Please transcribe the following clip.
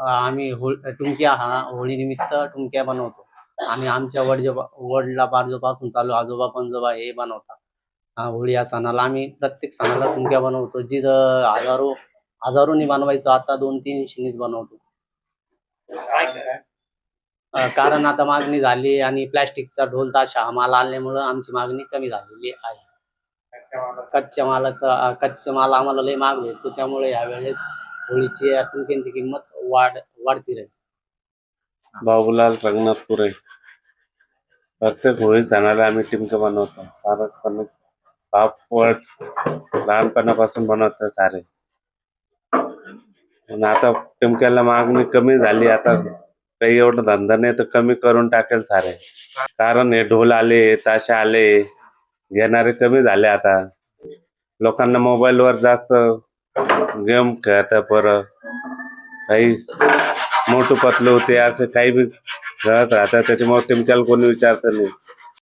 आम्ही टुमक्या हा होळीनिमित्त टुमक्या बनवतो. आम्ही आमच्या वडिलापार्जोपासून चालू आजोबा पणजोबा हे बनवतात. होळी या सणाला आम्ही प्रत्येक सणाला टुमक्या बनवतो. जिथं हजारोनी बनवायचो, आता 200-300नीच बनवतो. कारण आता मागणी झाली आणि प्लॅस्टिकचा ढोल ताशा माल आल्यामुळं आमची मागणी कमी झालेली आहे. कच्चा माल आम्हाला लय महाग भेटतो, त्यामुळे यावेळेस होळीची टुमक्यांची किंमत वाढती राहील. बाबूलाल रंगनाथपुरे. प्रत्येक होळी सणाला आम्ही टिमकं बनवतो. पारंपरिक पापड लहानपणापासून बनवतो सारे. पण आता टिमक्याला मागणी कमी झाली, आता काही एवढं धंदा नाही तर कमी करून टाकेल सारे. कारण हे ढोल आले, ताशा आले, घेणारे कमी झाले. आता लोकांना मोबाईलवर जास्त गेम खेळतात. परत काही मोठू पतलू होते असं काही बी खेळत राहतात, त्याच्यामुळे टिमक्याला कोणी विचारत नाही.